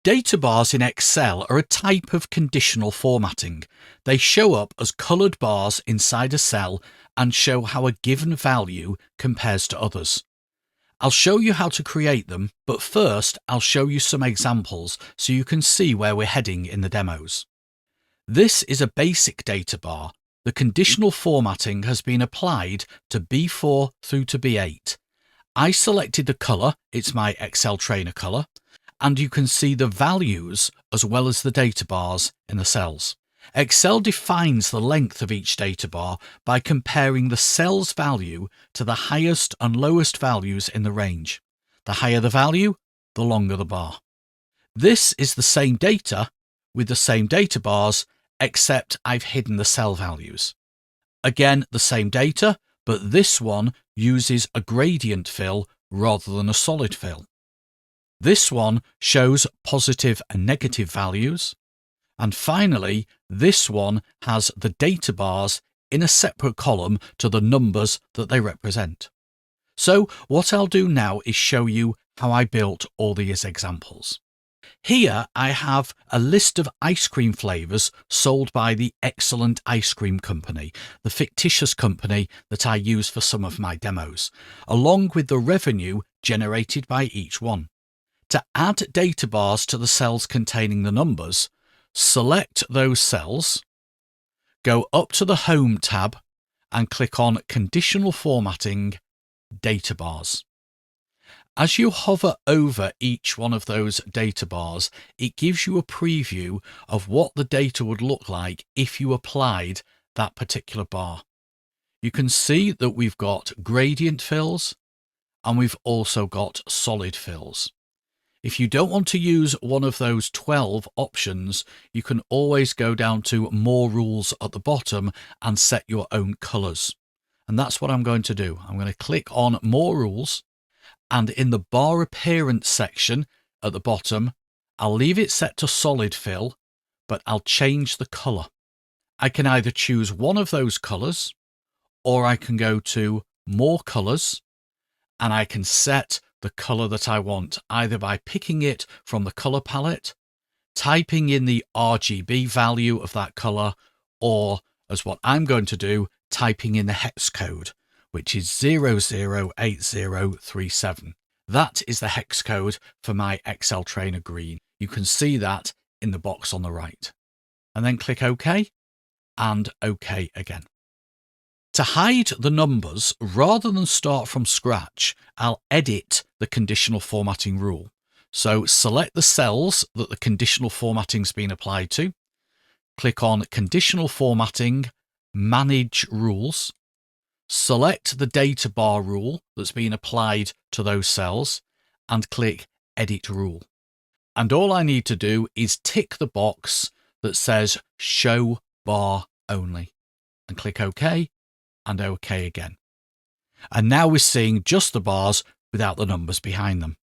Data bars in Excel are a type of conditional formatting. They show up as coloured bars inside a cell and show how a given value compares to others. I'll show you how to create them, but first I'll show you some examples so you can see where we're heading in the demos. This is a basic data bar. The conditional formatting has been applied to B4 through to B8. I selected the colour, it's my Excel trainer colour, and you can see the values as well as the data bars in the cells. Excel defines the length of each data bar by comparing the cell's value to the highest and lowest values in the range. The higher the value, the longer the bar. This is the same data with the same data bars, except I've hidden the cell values. Again, the same data, but this one uses a gradient fill rather than a solid fill. This one shows positive and negative values. And finally, this one has the data bars in a separate column to the numbers that they represent. So what I'll do now is show you how I built all these examples. Here I have a list of ice cream flavours sold by the Excellent Ice Cream Company, the fictitious company that I use for some of my demos, along with the revenue generated by each one. To add data bars to the cells containing the numbers, select those cells, go up to the Home tab and click on Conditional Formatting, Data Bars. As you hover over each one of those data bars, it gives you a preview of what the data would look like if you applied that particular bar. You can see that we've got gradient fills and we've also got solid fills. If you don't want to use one of those 12 options, you can always go down to More Rules at the bottom and set your own colours. And that's what I'm going to do. I'm going to click on More Rules, and in the bar appearance section at the bottom, I'll leave it set to solid fill, but I'll change the colour. I can either choose one of those colours, or I can go to More Colours, and I can set the colour that I want, either by picking it from the colour palette, typing in the RGB value of that colour, or, as what I'm going to do, typing in the hex code, which is 008037. That is the hex code for my Excel Trainer Green. You can see that in the box on the right. And then click OK and OK again. To hide the numbers, rather than start from scratch, I'll edit the conditional formatting rule. So select the cells that the conditional formatting's been applied to, click on Conditional Formatting, Manage Rules, select the data bar rule that's been applied to those cells, and click Edit Rule. And all I need to do is tick the box that says Show Bar Only, and click OK. And OK again. And now we're seeing just the bars without the numbers behind them.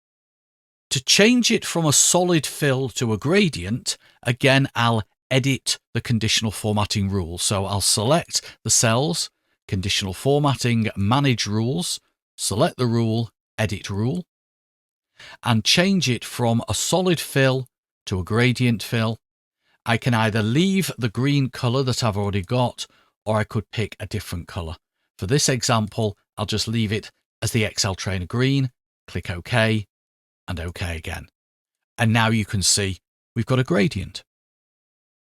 To change it from a solid fill to a gradient, again I'll edit the conditional formatting rule. So I'll select the cells, Conditional Formatting, Manage Rules, select the rule, Edit Rule, and change it from a solid fill to a gradient fill. I can either leave the green colour that I've already got, or I could pick a different colour. For this example, I'll just leave it as the Excel Trainer Green, click OK, and OK again. And now you can see we've got a gradient.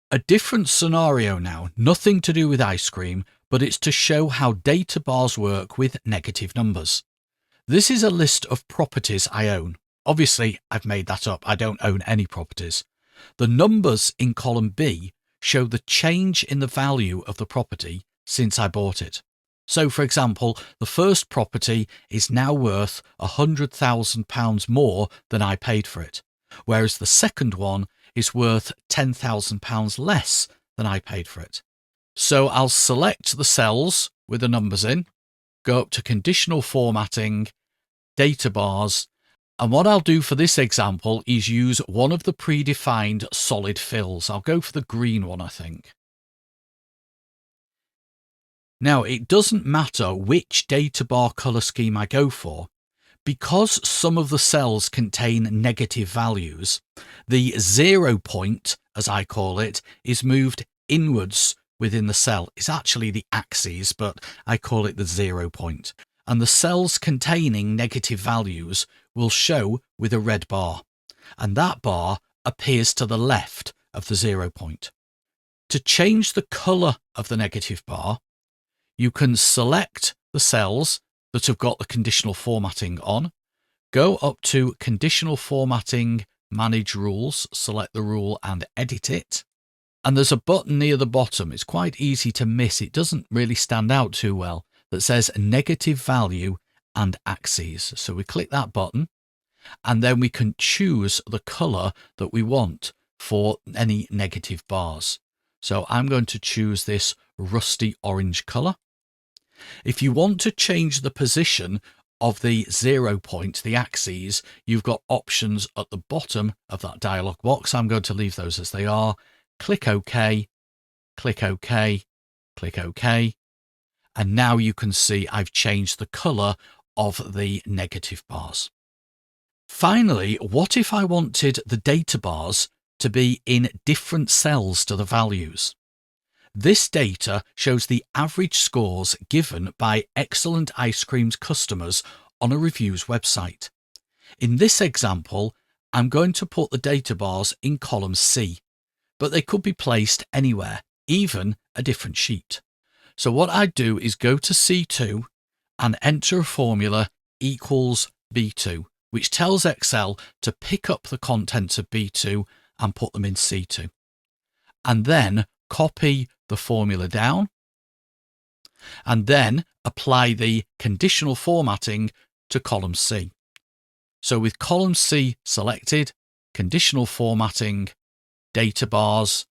A different scenario now, nothing to do with ice cream, but it's to show how data bars work with negative numbers. This is a list of properties I own. Obviously, I've made that up. I don't own any properties. The numbers in column B show the change in the value of the property since I bought it. So, for example, the first property is now worth £100,000 more than I paid for it, whereas the second one is worth £10,000 less than I paid for it. So I'll select the cells with the numbers in, go up to Conditional Formatting, Data Bars, and what I'll do for this example is use one of the predefined solid fills. I'll go for the green one, I think. Now, it doesn't matter which data bar colour scheme I go for, Because some of the cells contain negative values, the 0 point, as I call it, is moved inwards within the cell. It's actually the axes, but I call it the 0 point. And the cells containing negative values will show with a red bar, and that bar appears to the left of the 0 point. To change the colour of the negative bar, you can select the cells that have got the conditional formatting on, go up to Conditional Formatting, Manage Rules, select the rule and edit it. And there's a button near the bottom, it's quite easy to miss, it doesn't really stand out too well, that says Negative Value and Axes. So we click that button, and then we can choose the colour that we want for any negative bars. So I'm going to choose this rusty orange colour. If you want to change the position of the 0 point, the axes, you've got options at the bottom of that dialog box. I'm going to leave those as they are. Click OK, click OK, click OK. And now you can see I've changed the colour of the negative bars. Finally, what if I wanted the data bars to be in different cells to the values? This data shows the average scores given by Excellent Ice Cream's customers on a reviews website. In this example, I'm going to put the data bars in column C, but they could be placed anywhere, even a different sheet. So what I do is go to C2 and enter a formula equals B2, which tells Excel to pick up the contents of B2 and put them in C2. And then copy the formula down, and then apply the conditional formatting to column C. So with column C selected, conditional formatting, data bars,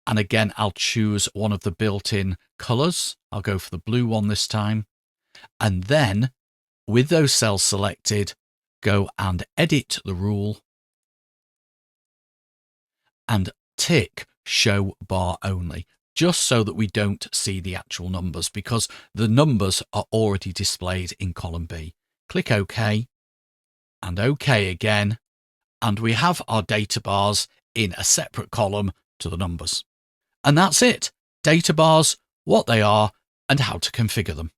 and again I'll choose one of the built-in colours. I'll go for the blue one this time. And then with those cells selected, go and edit the rule and tick show bar only, just so that we don't see the actual numbers, because the numbers are already displayed in column B. Click OK and OK again, and we have our data bars in a separate column to the numbers. And that's it. Data bars, what they are and how to configure them.